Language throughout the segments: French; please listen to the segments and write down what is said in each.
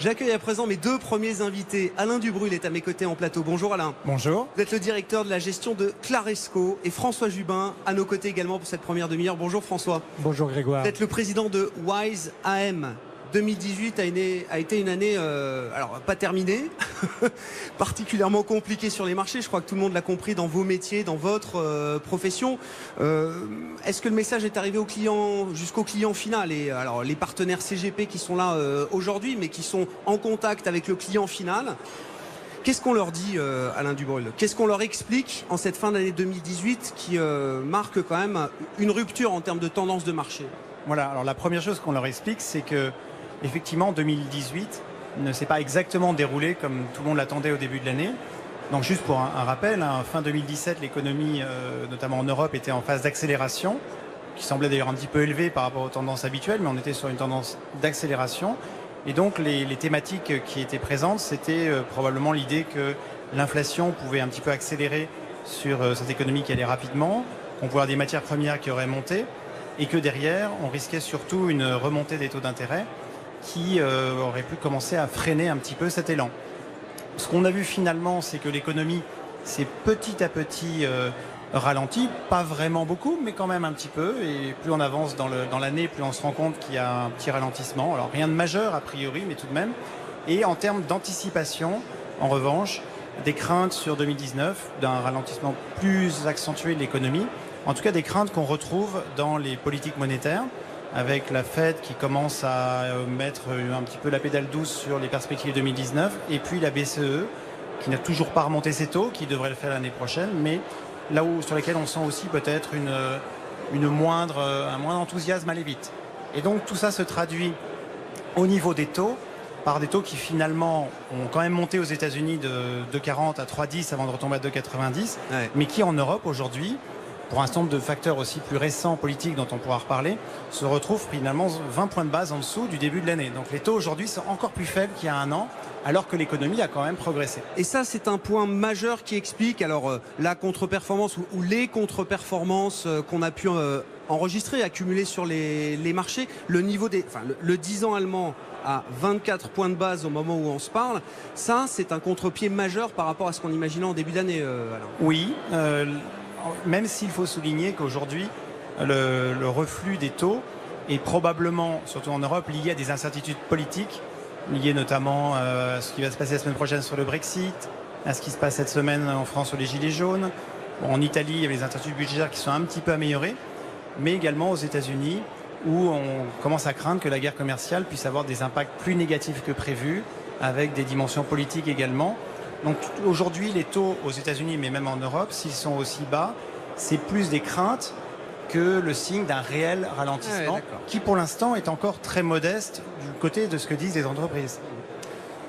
J'accueille à présent mes deux premiers invités. Alain Dubrul est à mes côtés en plateau. Bonjour Alain. Bonjour. Vous êtes le directeur de la gestion de Claresco et François Jubin à nos côtés également pour cette première demi-heure. Bonjour François. Bonjour Grégoire. Vous êtes le président de Wise AM. 2018 a été une année, alors pas terminée, particulièrement compliquée sur les marchés. Je crois que tout le monde l'a compris dans vos métiers, dans votre profession. Est-ce que le message est arrivé au client, jusqu'au client final? Et alors les partenaires CGP qui sont là aujourd'hui, mais qui sont en contact avec le client final, qu'est-ce qu'on leur dit, Alain Dubrul? Qu'est-ce qu'on leur explique en cette fin d'année 2018 qui marque quand même une rupture en termes de tendance de marché? Voilà, alors la première chose qu'on leur explique, c'est que effectivement 2018 ne s'est pas exactement déroulé comme tout le monde l'attendait au début de l'année. Donc juste pour un rappel, fin 2017, l'économie, notamment en Europe, était en phase d'accélération, qui semblait d'ailleurs un petit peu élevée par rapport aux tendances habituelles, mais on était sur une tendance d'accélération. Et donc les thématiques qui étaient présentes, c'était probablement l'idée que l'inflation pouvait un petit peu accélérer sur cette économie qui allait rapidement, qu'on pouvait avoir des matières premières qui auraient monté, et que derrière, on risquait surtout une remontée des taux d'intérêt qui aurait pu commencer à freiner un petit peu cet élan. Ce qu'on a vu finalement, c'est que l'économie s'est petit à petit ralentie, pas vraiment beaucoup, mais quand même un petit peu, et plus on avance dans l'année, plus on se rend compte qu'il y a un petit ralentissement. Alors rien de majeur a priori, mais tout de même. Et en termes d'anticipation, en revanche, des craintes sur 2019, d'un ralentissement plus accentué de l'économie, en tout cas des craintes qu'on retrouve dans les politiques monétaires, avec la Fed qui commence à mettre un petit peu la pédale douce sur les perspectives 2019, et puis la BCE qui n'a toujours pas remonté ses taux, qui devrait le faire l'année prochaine, mais là où sur lesquels on sent aussi peut-être un moindre enthousiasme à aller vite. Et donc tout ça se traduit au niveau des taux, par des taux qui finalement ont quand même monté aux États-Unis de 2,40 à 3,10 avant de retomber à 2,90, mais qui en Europe aujourd'hui, pour un certain nombre de facteurs aussi plus récents politiques dont on pourra reparler, se retrouvent finalement 20 points de base en dessous du début de l'année. Donc les taux aujourd'hui sont encore plus faibles qu'il y a un an, alors que l'économie a quand même progressé. Et ça, c'est un point majeur qui explique alors la contre-performance ou les contre-performances qu'on a pu enregistrer, accumuler sur les marchés. Le niveau le 10 ans allemand à 24 points de base au moment où on se parle, ça, c'est un contre-pied majeur par rapport à ce qu'on imaginait en début d'année, Alain. Oui. Même s'il faut souligner qu'aujourd'hui, le reflux des taux est probablement, surtout en Europe, lié à des incertitudes politiques, liées notamment à ce qui va se passer la semaine prochaine sur le Brexit, à ce qui se passe cette semaine en France sur les Gilets jaunes. Bon, en Italie, il y a les incertitudes budgétaires qui sont un petit peu améliorées, mais également aux États-Unis, où on commence à craindre que la guerre commerciale puisse avoir des impacts plus négatifs que prévu, avec des dimensions politiques également. Donc aujourd'hui, les taux aux États-Unis, mais même en Europe, s'ils sont aussi bas, c'est plus des craintes que le signe d'un réel ralentissement, qui pour l'instant est encore très modeste du côté de ce que disent les entreprises.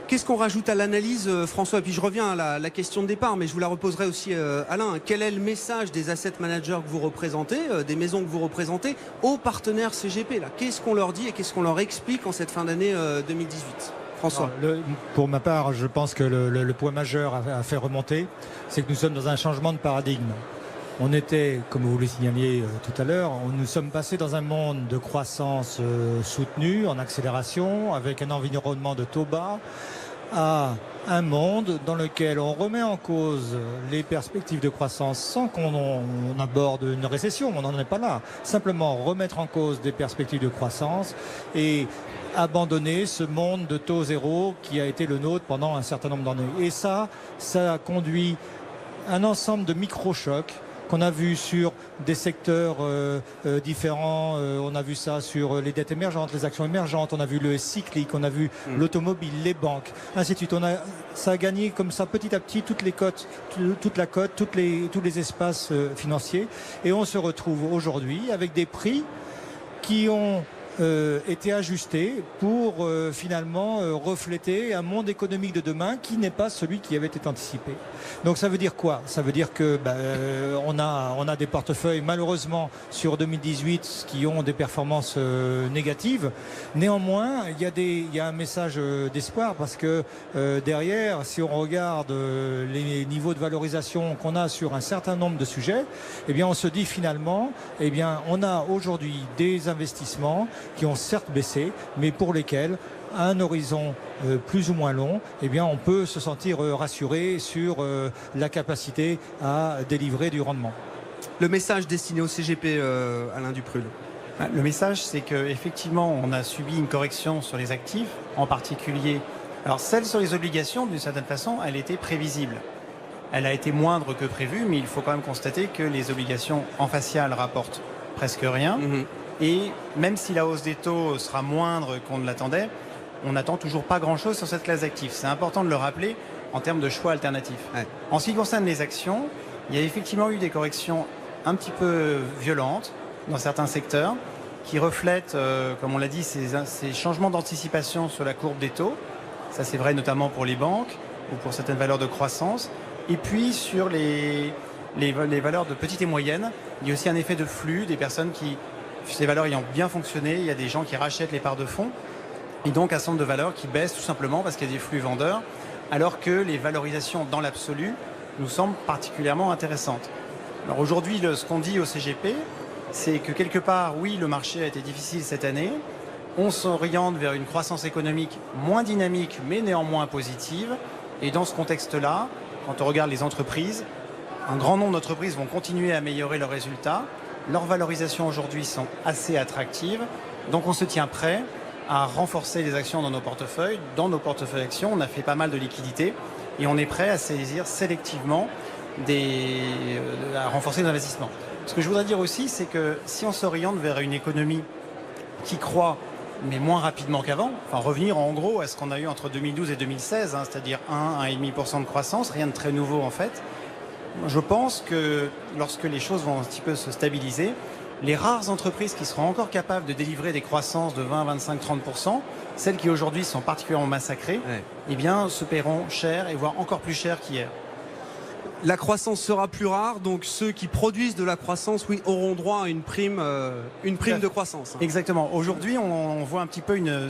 Qu'est-ce qu'on rajoute à l'analyse, François? Et puis je reviens à la question de départ, mais je vous la reposerai aussi, Alain. Quel est le message des asset managers que vous représentez, des maisons que vous représentez, aux partenaires CGP là? Qu'est-ce qu'on leur dit et qu'est-ce qu'on leur explique en cette fin d'année 2018? François. Pour ma part, je pense que le point majeur à faire remonter, c'est que nous sommes dans un changement de paradigme. On était, comme vous le signaliez tout à l'heure, nous sommes passés dans un monde de croissance soutenue, en accélération, avec un environnement de taux bas, à un monde dans lequel on remet en cause les perspectives de croissance sans qu'on aborde une récession, on n'en est pas là. Simplement remettre en cause des perspectives de croissance et abandonner ce monde de taux zéro qui a été le nôtre pendant un certain nombre d'années. Et ça a conduit un ensemble de micro-chocs qu'on a vu sur des secteurs différents. On a vu ça sur les dettes émergentes, les actions émergentes, on a vu le cyclique, on a vu l'automobile, les banques, ainsi de suite. Ça a gagné comme ça petit à petit toutes les cotes, toute la cote, tous les espaces financiers. Et on se retrouve aujourd'hui avec des prix qui ont été ajustés pour finalement refléter un monde économique de demain qui n'est pas celui qui avait été anticipé. Donc ça veut dire quoi? Ça veut dire que on a des portefeuilles malheureusement sur 2018 qui ont des performances négatives. Néanmoins, il y a un message d'espoir parce que derrière, si on regarde les niveaux de valorisation qu'on a sur un certain nombre de sujets, eh bien on se dit finalement, eh bien on a aujourd'hui des investissements qui ont certes baissé, mais pour lesquels à un horizon plus ou moins long, eh bien, on peut se sentir rassuré sur la capacité à délivrer du rendement. Le message destiné au CGP, Alain Duprul. Le message, c'est qu'effectivement, on a subi une correction sur les actifs, en particulier. Alors, celle sur les obligations, d'une certaine façon, elle était prévisible. Elle a été moindre que prévu, mais il faut quand même constater que les obligations en facial rapportent presque rien. Et même si la hausse des taux sera moindre qu'on ne l'attendait, on n'attend toujours pas grand-chose sur cette classe d'actifs. C'est important de le rappeler en termes de choix alternatifs. Ouais. En ce qui concerne les actions, il y a effectivement eu des corrections un petit peu violentes dans certains secteurs qui reflètent, comme on l'a dit, ces changements d'anticipation sur la courbe des taux. Ça, c'est vrai notamment pour les banques ou pour certaines valeurs de croissance. Et puis, sur les valeurs de petites et moyennes, il y a aussi un effet de flux, des personnes qui, ces valeurs ayant bien fonctionné, il y a des gens qui rachètent les parts de fonds. Et donc, un certain nombre de valeurs qui baissent tout simplement parce qu'il y a des flux vendeurs, alors que les valorisations dans l'absolu nous semblent particulièrement intéressantes. Alors aujourd'hui, ce qu'on dit au CGP, c'est que quelque part, oui, le marché a été difficile cette année. On s'oriente vers une croissance économique moins dynamique, mais néanmoins positive. Et dans ce contexte-là, quand on regarde les entreprises, un grand nombre d'entreprises vont continuer à améliorer leurs résultats. Leurs valorisations aujourd'hui sont assez attractives. Donc on se tient prêt à renforcer les actions dans nos portefeuilles. Dans nos portefeuilles actions, on a fait pas mal de liquidités et on est prêt à saisir sélectivement à renforcer nos investissements. Ce que je voudrais dire aussi, c'est que si on s'oriente vers une économie qui croît, mais moins rapidement qu'avant, enfin revenir en gros à ce qu'on a eu entre 2012 et 2016, c'est-à-dire 1,5% de croissance, rien de très nouveau en fait, je pense que lorsque les choses vont un petit peu se stabiliser, les rares entreprises qui seront encore capables de délivrer des croissances de 20, 25, 30%, celles qui aujourd'hui sont particulièrement massacrées, eh bien se paieront cher et voire encore plus cher qu'hier. La croissance sera plus rare, donc ceux qui produisent de la croissance, oui, auront droit à une prime de croissance. Exactement. Aujourd'hui, on voit un petit peu une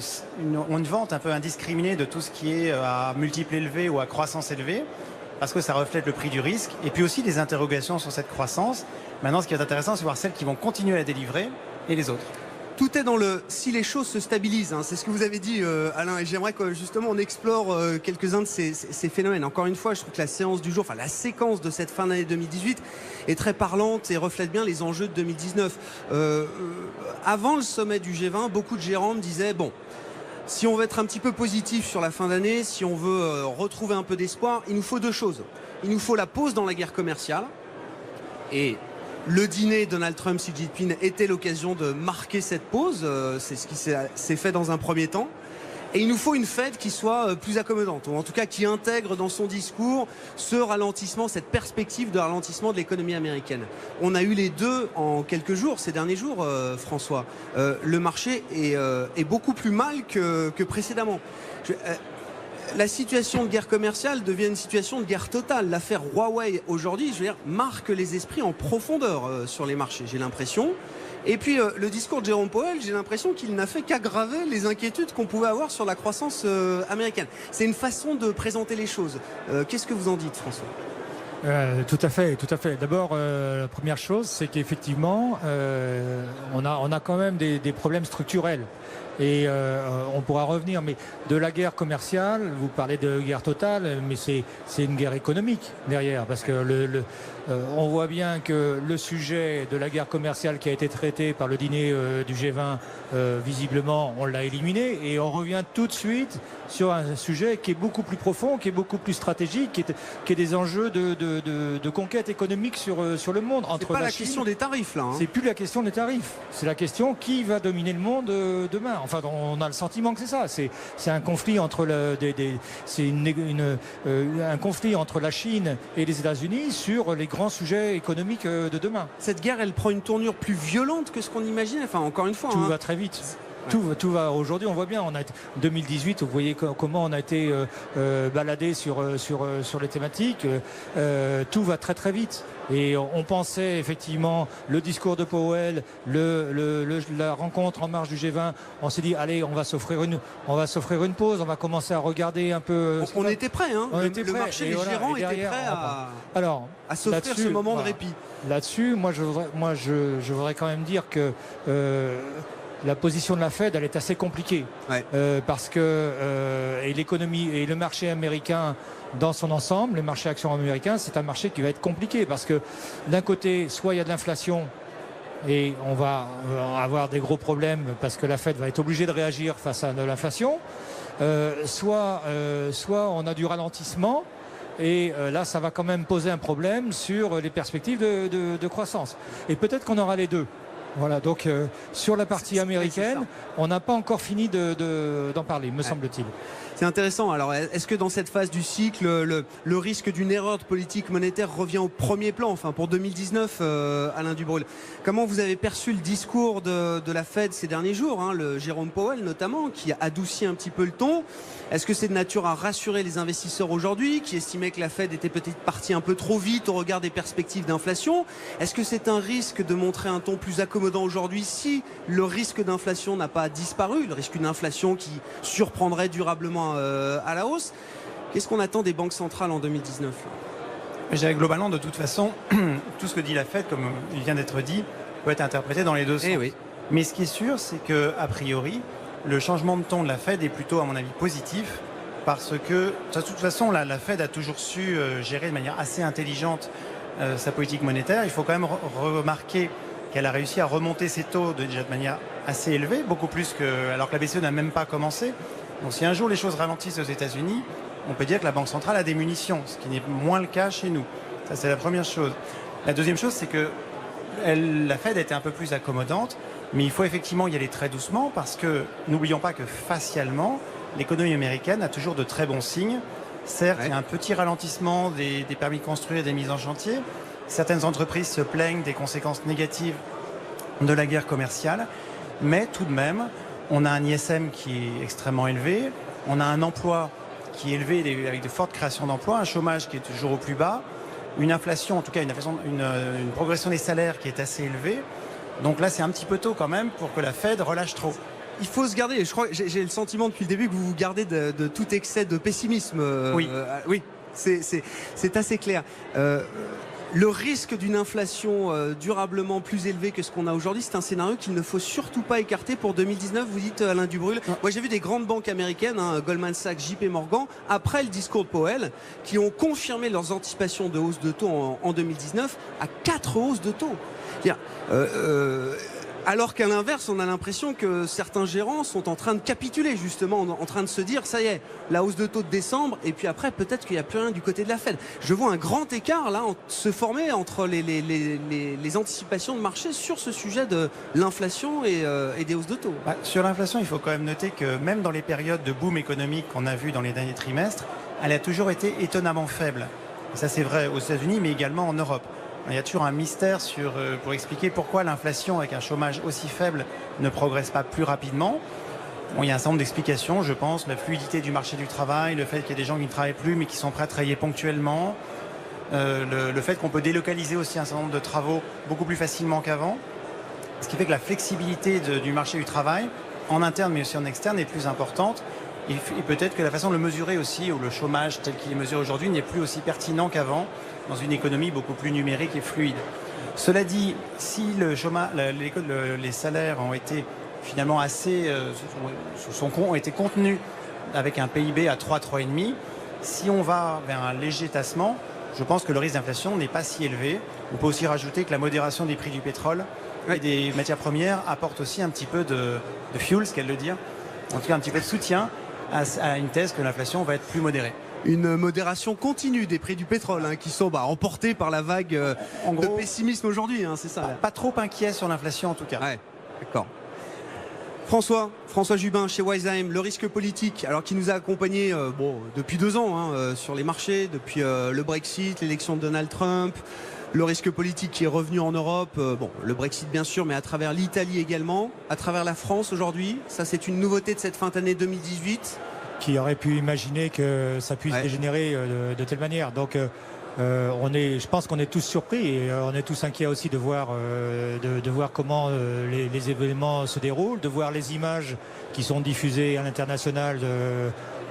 vente un peu indiscriminée de tout ce qui est à multiples élevés ou à croissance élevée, parce que ça reflète le prix du risque, et puis aussi des interrogations sur cette croissance. Maintenant, ce qui est intéressant, c'est voir celles qui vont continuer à délivrer et les autres. Tout est dans le si les choses se stabilisent, c'est ce que vous avez dit Alain, et j'aimerais que justement on explore quelques-uns de ces phénomènes. Encore une fois, je trouve que la séance du jour, enfin la séquence de cette fin d'année 2018 est très parlante et reflète bien les enjeux de 2019. Avant le sommet du G20, beaucoup de gérants me disaient bon, si on veut être un petit peu positif sur la fin d'année, si on veut retrouver un peu d'espoir, il nous faut deux choses. Il nous faut la pause dans la guerre commerciale, et le dîner Donald Trump-Xi Jinping était l'occasion de marquer cette pause. C'est ce qui s'est fait dans un premier temps. Et il nous faut une Fed qui soit plus accommodante, ou en tout cas qui intègre dans son discours ce ralentissement, cette perspective de ralentissement de l'économie américaine. On a eu les deux en quelques jours, ces derniers jours, François. Le marché est beaucoup plus mal que précédemment. La situation de guerre commerciale devient une situation de guerre totale. L'affaire Huawei aujourd'hui, je veux dire, marque les esprits en profondeur sur les marchés, j'ai l'impression. Et puis le discours de Jérôme Powell, j'ai l'impression qu'il n'a fait qu'aggraver les inquiétudes qu'on pouvait avoir sur la croissance américaine. C'est une façon de présenter les choses. Qu'est-ce que vous en dites, François ? Tout à fait, tout à fait. D'abord, la première chose, c'est qu'effectivement, on a quand même des problèmes structurels. Et on pourra revenir, mais de la guerre commerciale, vous parlez de guerre totale, mais c'est une guerre économique derrière, parce que on voit bien que le sujet de la guerre commerciale qui a été traité par le dîner du G20, visiblement, on l'a éliminé, et on revient tout de suite sur un sujet qui est beaucoup plus profond, qui est beaucoup plus stratégique, qui est des enjeux de conquête économique sur le monde. C'est pas la question des tarifs, là. C'est plus la question des tarifs, c'est la question qui va dominer le monde demain. Enfin, on a le sentiment que c'est ça. C'est un conflit entre un conflit entre la Chine et les États-Unis sur les grands sujets économiques de demain. Cette guerre, elle prend une tournure plus violente que ce qu'on imaginait. Enfin, encore une fois, tout va très vite. Ouais. Tout va. Aujourd'hui, on voit bien. On a 2018. Vous voyez comment on a été baladé sur les thématiques. Tout va très très vite. Et on pensait effectivement le discours de Powell, la rencontre en marge du G20. On s'est dit allez, on va s'offrir une pause. On va commencer à regarder un peu. On était prêts, hein. Le marché, les gérants étaient prêts à s'offrir ce moment de répit. Là-dessus, moi je voudrais quand même dire que la position de la Fed, elle est assez compliquée. Ouais. Parce que et l'économie et le marché américain dans son ensemble, le marché actions américain, c'est un marché qui va être compliqué parce que d'un côté, soit il y a de l'inflation et on va avoir des gros problèmes parce que la Fed va être obligée de réagir face à de l'inflation, soit on a du ralentissement. Et là, ça va quand même poser un problème sur les perspectives de croissance. Et peut-être qu'on aura les deux. Voilà, donc sur la partie américaine, on n'a pas encore fini d'en parler, me semble-t-il. C'est intéressant. Alors, est-ce que dans cette phase du cycle, le risque d'une erreur de politique monétaire revient au premier plan, enfin pour 2019, Alain Dubreuil? Comment vous avez perçu le discours de la Fed ces derniers jours, hein, le Jérôme Powell notamment, qui a adouci un petit peu le ton? Est-ce que c'est de nature à rassurer les investisseurs aujourd'hui, qui estimaient que la Fed était peut-être partie un peu trop vite au regard des perspectives d'inflation? Est-ce que c'est un risque de montrer un ton plus accommodant aujourd'hui si le risque d'inflation n'a pas disparu, le risque d'une inflation qui surprendrait durablement à la hausse? Qu'est-ce qu'on attend des banques centrales en 2019 là? Je dirais globalement, de toute façon, tout ce que dit la Fed, comme il vient d'être dit, peut être interprété dans les deux sens. Oui. Mais ce qui est sûr, c'est qu'a priori, le changement de ton de la Fed est plutôt, à mon avis, positif, parce que, de toute façon, la Fed a toujours su gérer de manière assez intelligente sa politique monétaire. Il faut quand même remarquer qu'elle a réussi à remonter ses taux déjà de manière assez élevée, beaucoup plus que, alors que la BCE n'a même pas commencé. Donc si un jour les choses ralentissent aux États-Unis, on peut dire que la Banque centrale a des munitions, ce qui n'est moins le cas chez nous. Ça, c'est la première chose. La deuxième chose, c'est que la Fed a été un peu plus accommodante, mais il faut effectivement y aller très doucement parce que n'oublions pas que facialement, l'économie américaine a toujours de très bons signes. Certes, il y a un petit ralentissement des permis de construire, des mises en chantier. Certaines entreprises se plaignent des conséquences négatives de la guerre commerciale, mais tout de même, on a un ISM qui est extrêmement élevé, on a un emploi qui est élevé avec de fortes créations d'emplois, un chômage qui est toujours au plus bas, une inflation, en tout cas une progression des salaires qui est assez élevée. Donc là, c'est un petit peu tôt quand même pour que la Fed relâche trop. Il faut se garder, je crois, j'ai le sentiment depuis le début que vous vous gardez de tout excès de pessimisme. Oui. Oui, c'est assez clair. Le risque d'une inflation durablement plus élevée que ce qu'on a aujourd'hui, c'est un scénario qu'il ne faut surtout pas écarter pour 2019, vous dites Alain Dubreuil. Moi j'ai vu des grandes banques américaines, hein, Goldman Sachs, JP Morgan, après le discours de Powell, qui ont confirmé leurs anticipations de hausse de taux en 2019 à 4 hausses de taux. Alors qu'à l'inverse, on a l'impression que certains gérants sont en train de capituler, justement, en train de se dire, ça y est, la hausse de taux de décembre, et puis après, peut-être qu'il n'y a plus rien du côté de la Fed. Je vois un grand écart, là, se former entre les anticipations de marché sur ce sujet de l'inflation et des hausses de taux. Sur l'inflation, il faut quand même noter que même dans les périodes de boom économique qu'on a vu dans les derniers trimestres, elle a toujours été étonnamment faible. Et ça, c'est vrai aux États-Unis, mais également en Europe. Il y a toujours un mystère pour expliquer pourquoi l'inflation, avec un chômage aussi faible, ne progresse pas plus rapidement. Bon, il y a un certain nombre d'explications, je pense, la fluidité du marché du travail, le fait qu'il y a des gens qui ne travaillent plus mais qui sont prêts à travailler ponctuellement, le fait qu'on peut délocaliser aussi un certain nombre de travaux beaucoup plus facilement qu'avant, ce qui fait que la flexibilité du marché du travail, en interne mais aussi en externe, est plus importante. Et peut-être que la façon de le mesurer aussi, ou le chômage tel qu'il est mesuré aujourd'hui, n'est plus aussi pertinent qu'avant, dans une économie beaucoup plus numérique et fluide. Cela dit, si les salaires ont été finalement ont été contenus avec un PIB à 3,5, si on va vers un léger tassement, je pense que le risque d'inflation n'est pas si élevé. On peut aussi rajouter que la modération des prix du pétrole et des matières premières apporte aussi un petit peu de fuel, ce qu'elle veut dire, en tout cas un petit peu de soutien à une thèse que l'inflation va être plus modérée. Une modération continue des prix du pétrole, hein, qui sont emportés par la vague de pessimisme aujourd'hui, hein, c'est ça. Pas trop inquiet sur l'inflation en tout cas. Ouais, d'accord. François Jubin chez Wiseheim, le risque politique, alors qui nous a accompagnés depuis 2 ans, hein, sur les marchés, depuis le Brexit, l'élection de Donald Trump, le risque politique qui est revenu en Europe, le Brexit bien sûr, mais à travers l'Italie également, à travers la France aujourd'hui. Ça, c'est une nouveauté de cette fin d'année 2018. Qui aurait pu imaginer que ça puisse dégénérer de telle manière. Donc je pense qu'on est tous surpris et on est tous inquiets aussi de voir comment les événements se déroulent, de voir les images qui sont diffusées à l'international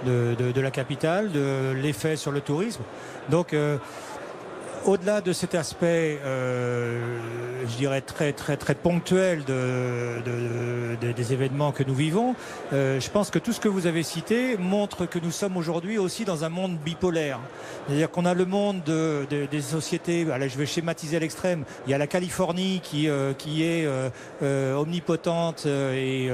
de la capitale, de l'effet sur le tourisme. Donc Au-delà de cet aspect, je dirais très ponctuel des événements que nous vivons, je pense que tout ce que vous avez cité montre que nous sommes aujourd'hui aussi dans un monde bipolaire. C'est-à-dire qu'on a le monde des sociétés, allez, je vais schématiser à l'extrême, il y a la Californie qui est omnipotente et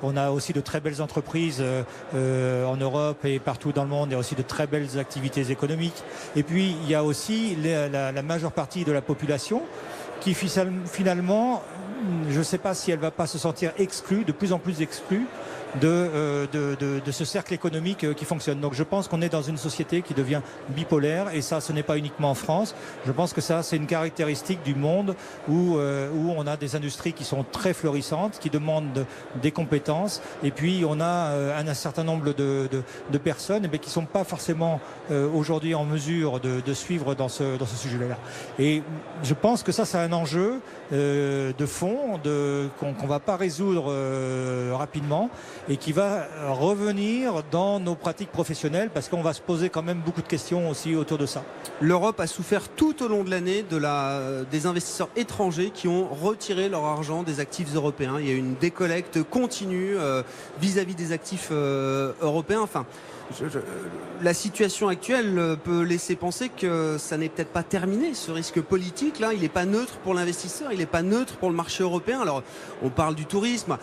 on a aussi de très belles entreprises en Europe et partout dans le monde, il y a aussi de très belles activités économiques. Et puis il y a aussi la majeure partie de la population qui finalement, je ne sais pas si elle ne va pas se sentir exclue, de plus en plus exclue de ce cercle économique qui fonctionne. Donc je pense qu'on est dans une société qui devient bipolaire et ça, ce n'est pas uniquement en France. Je pense que ça, c'est une caractéristique du monde où on a des industries qui sont très florissantes, qui demandent des compétences et puis on a un certain nombre de personnes qui ne sont pas forcément aujourd'hui en mesure de suivre dans ce sujet-là. Et je pense que ça, c'est un enjeu de fond qu'on ne va pas résoudre rapidement et qui va revenir dans nos pratiques professionnelles parce qu'on va se poser quand même beaucoup de questions aussi autour de ça. L'Europe a souffert tout au long de l'année des investisseurs étrangers qui ont retiré leur argent des actifs européens. Il y a eu une décollecte continue vis-à-vis des actifs européens. Enfin, la situation actuelle peut laisser penser que ça n'est peut-être pas terminé. Ce risque politique, là, il n'est pas neutre pour l'investisseur, il n'est pas neutre pour le marché européen. Alors, on parle du tourisme.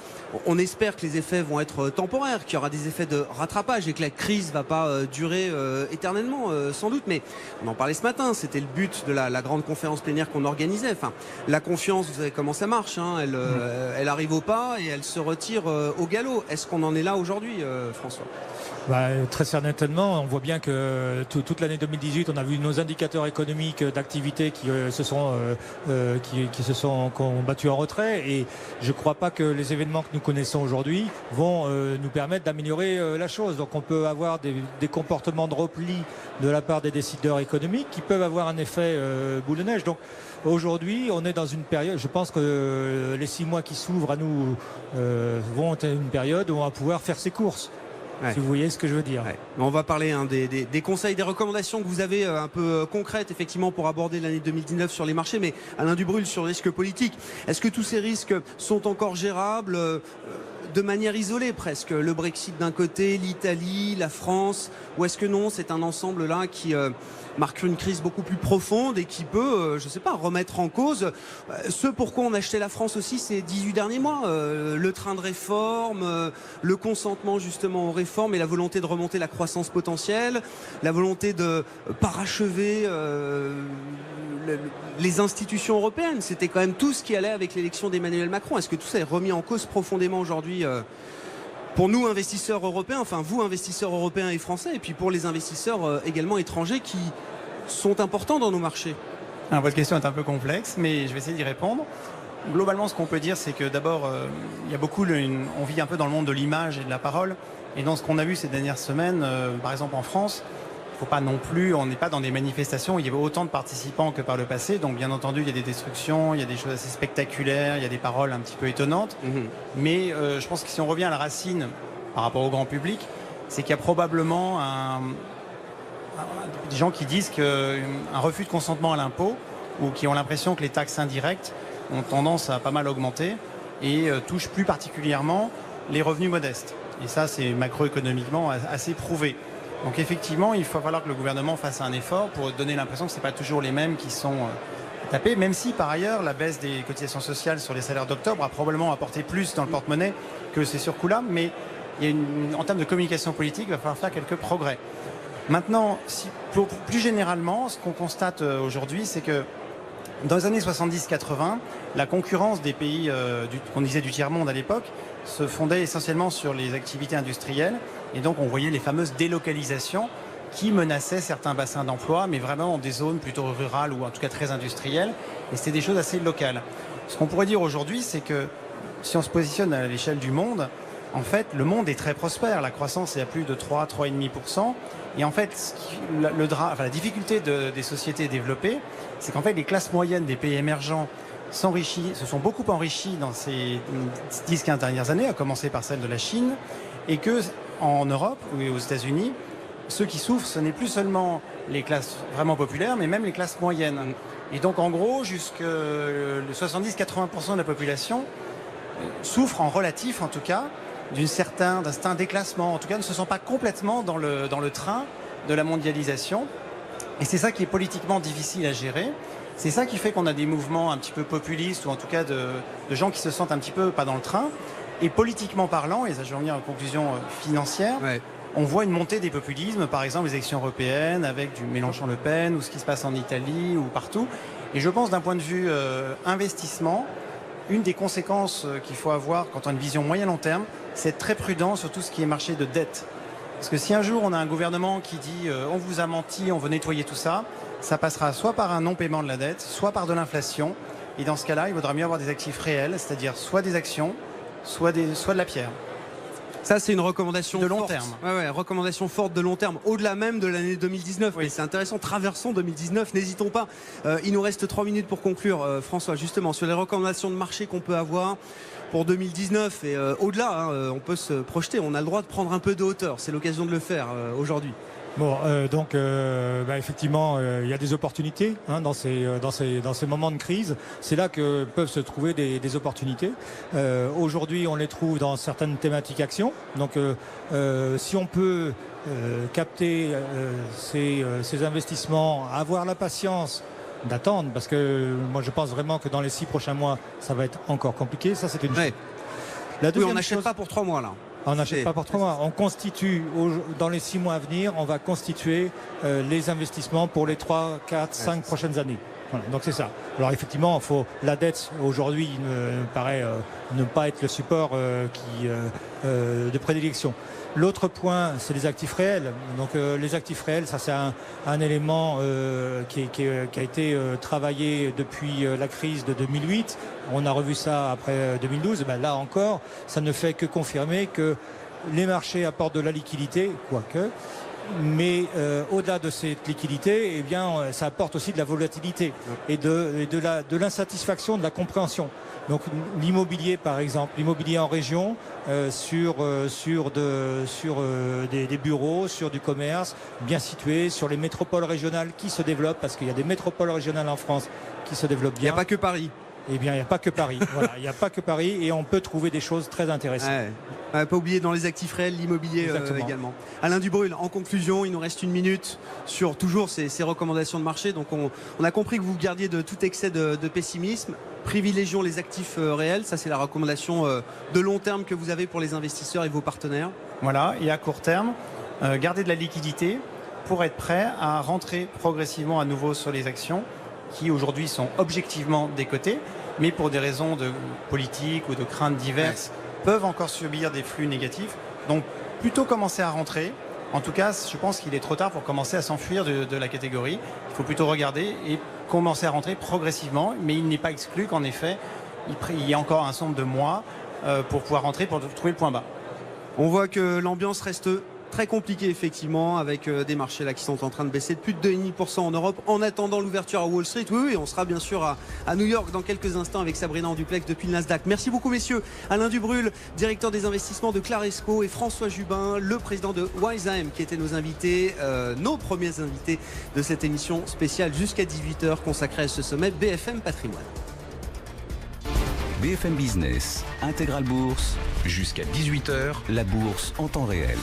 On espère que les effets vont être temporaires, qu'il y aura des effets de rattrapage et que la crise ne va pas durer éternellement, sans doute. Mais on en parlait ce matin, c'était le but de la grande conférence plénière qu'on organisait. Enfin, la confiance, vous savez comment ça marche, hein, elle arrive au pas et elle se retire au galop. Est-ce qu'on en est là aujourd'hui, François ? Très certainement, on voit bien que toute l'année 2018, on a vu nos indicateurs économiques d'activité qui ont battu en retrait et je ne crois pas que les événements que nous connaissons aujourd'hui vont nous permettre d'améliorer la chose. Donc on peut avoir des comportements de repli de la part des décideurs économiques qui peuvent avoir un effet boule de neige. Donc aujourd'hui, on est dans une période, je pense que les 6 mois qui s'ouvrent à nous vont être une période où on va pouvoir faire ses courses. Ouais. Si vous voyez ce que je veux dire. Ouais. On va parler des conseils, des recommandations que vous avez un peu concrètes effectivement pour aborder l'année 2019 sur les marchés. Mais Alain Dubrul, sur le risque politique, est-ce que tous ces risques sont encore gérables de manière isolée presque? Le Brexit d'un côté, l'Italie, la France, ou est-ce que non, c'est un ensemble là qui marque une crise beaucoup plus profonde et qui peut, je ne sais pas, remettre en cause ce pourquoi on achetait la France aussi ces 18 derniers mois, le train de réforme, le consentement justement aux réformes et la volonté de remonter la croissance potentielle, la volonté de parachever les institutions européennes. C'était quand même tout ce qui allait avec l'élection d'Emmanuel Macron. Est-ce que tout ça est remis en cause profondément aujourd'hui pour nous investisseurs européens, enfin vous investisseurs européens et français, et puis pour les investisseurs également étrangers qui sont importants dans nos marchés? Alors, votre question est un peu complexe, mais je vais essayer d'y répondre. Globalement, ce qu'on peut dire, c'est que d'abord, il y a beaucoup, on vit un peu dans le monde de l'image et de la parole, et dans ce qu'on a vu ces dernières semaines, par exemple en France, faut pas non plus, on n'est pas dans des manifestations où il y avait autant de participants que par le passé. Donc bien entendu, il y a des destructions, il y a des choses assez spectaculaires, il y a des paroles un petit peu étonnantes. Mais je pense que si on revient à la racine par rapport au grand public, c'est qu'il y a probablement des gens qui disent qu'un refus de consentement à l'impôt ou qui ont l'impression que les taxes indirectes ont tendance à pas mal augmenter et touchent plus particulièrement les revenus modestes. Et ça, c'est macroéconomiquement assez prouvé. Donc effectivement, il va falloir que le gouvernement fasse un effort pour donner l'impression que ce n'est pas toujours les mêmes qui sont tapés, même si par ailleurs la baisse des cotisations sociales sur les salaires d'octobre a probablement apporté plus dans le porte-monnaie que ces surcoûts-là, mais il y a en termes de communication politique, il va falloir faire quelques progrès. Maintenant, plus généralement, ce qu'on constate aujourd'hui, c'est que dans les années 70-80, la concurrence des pays qu'on disait du tiers-monde à l'époque se fondait essentiellement sur les activités industrielles. Et donc on voyait les fameuses délocalisations qui menaçaient certains bassins d'emploi, mais vraiment dans des zones plutôt rurales ou en tout cas très industrielles. Et c'était des choses assez locales. Ce qu'on pourrait dire aujourd'hui, c'est que si on se positionne à l'échelle du monde, en fait, le monde est très prospère. La croissance est à plus de 3,5%. Et en fait, la difficulté des sociétés développées, c'est qu'en fait, les classes moyennes des pays émergents se sont beaucoup enrichies dans ces 10-15 dernières années, à commencer par celle de la Chine, et que en Europe ou aux États-Unis, ceux qui souffrent, ce n'est plus seulement les classes vraiment populaires, mais même les classes moyennes. Et donc en gros, jusque le 70-80% de la population souffre en relatif en tout cas d'un certain déclassement, en tout cas ne se sent pas complètement dans le train de la mondialisation. Et c'est ça qui est politiquement difficile à gérer. C'est ça qui fait qu'on a des mouvements un petit peu populistes, ou en tout cas de gens qui se sentent un petit peu pas dans le train. Et politiquement parlant, et ça je vais revenir à une conclusion financière, on voit une montée des populismes, par exemple les élections européennes avec du Mélenchon-Le Pen, ou ce qui se passe en Italie, ou partout. Et je pense d'un point de vue investissement, une des conséquences qu'il faut avoir quand on a une vision moyen-long terme, c'est être très prudent sur tout ce qui est marché de dette. Parce que si un jour on a un gouvernement qui dit on vous a menti, on veut nettoyer tout ça, ça passera soit par un non-paiement de la dette, soit par de l'inflation. Et dans ce cas-là, il vaudra mieux avoir des actifs réels, c'est-à-dire soit des actions, soit de la pierre. Ça, c'est une recommandation de long forte. terme. Recommandation forte de long terme, au-delà même de l'année 2019. Oui. C'est intéressant, traversons 2019, n'hésitons pas. Il nous reste 3 minutes pour conclure, François, justement, sur les recommandations de marché qu'on peut avoir pour 2019 et au-delà. On peut se projeter, on a le droit de prendre un peu de hauteur. C'est l'occasion de le faire aujourd'hui. Bon, effectivement, il y a des opportunités dans ces moments de crise. C'est là que peuvent se trouver des opportunités. Aujourd'hui, on les trouve dans certaines thématiques actions. Donc, si on peut capter ces investissements, avoir la patience d'attendre, parce que moi, je pense vraiment que dans les 6 prochains mois, ça va être encore compliqué. Ça, c'est une chose. On n'achète pas pour 3 mois là. On n'achète pas pour 3 mois. On constitue, dans les 6 mois à venir, on va constituer les investissements pour les 3, 4, 5 prochaines années. Voilà, donc c'est ça. Alors effectivement, la dette aujourd'hui me paraît ne pas être le support de prédilection. L'autre point, c'est les actifs réels. Donc les actifs réels, ça c'est un élément qui a été travaillé depuis la crise de 2008. On a revu ça après 2012. Là encore, ça ne fait que confirmer que les marchés apportent de la liquidité, quoique. Mais au-delà de cette liquidité, eh bien, ça apporte aussi de la volatilité et de l'insatisfaction, de la compréhension. Donc l'immobilier, par exemple, l'immobilier en région, sur des bureaux, sur du commerce bien situé, sur les métropoles régionales qui se développent, parce qu'il y a des métropoles régionales en France qui se développent bien. Il n'y a pas que Paris. Eh bien, il n'y a pas que Paris. Voilà, il n'y a pas que Paris et on peut trouver des choses très intéressantes. Pas oublier dans les actifs réels, l'immobilier également. Alain Dubrul, en conclusion, il nous reste 1 minute sur toujours ces recommandations de marché. Donc on a compris que vous gardiez de tout excès de pessimisme. Privilégions les actifs réels. Ça, c'est la recommandation de long terme que vous avez pour les investisseurs et vos partenaires. Voilà, et à court terme, garder de la liquidité pour être prêt à rentrer progressivement à nouveau sur les actions qui aujourd'hui sont objectivement décotées, mais pour des raisons de politique ou de craintes diverses, peuvent encore subir des flux négatifs. Donc plutôt commencer à rentrer. En tout cas, je pense qu'il est trop tard pour commencer à s'enfuir de la catégorie. Il faut plutôt regarder et commencer à rentrer progressivement, mais il n'est pas exclu qu'en effet, il y a encore un certain nombre de mois pour pouvoir rentrer, pour trouver le point bas. On voit que l'ambiance reste très compliqué effectivement, avec des marchés là qui sont en train de baisser de plus de 2,5% en Europe en attendant l'ouverture à Wall Street. Oui, on sera bien sûr à New York dans quelques instants avec Sabrina en duplex depuis le Nasdaq. Merci beaucoup messieurs. Alain Dubrul, directeur des investissements de Claresco, et François Jubin, le président de WiseAM, qui étaient nos invités, nos premiers invités de cette émission spéciale jusqu'à 18h consacrée à ce sommet BFM Patrimoine. BFM Business, Intégral Bourse, jusqu'à 18h, la bourse en temps réel.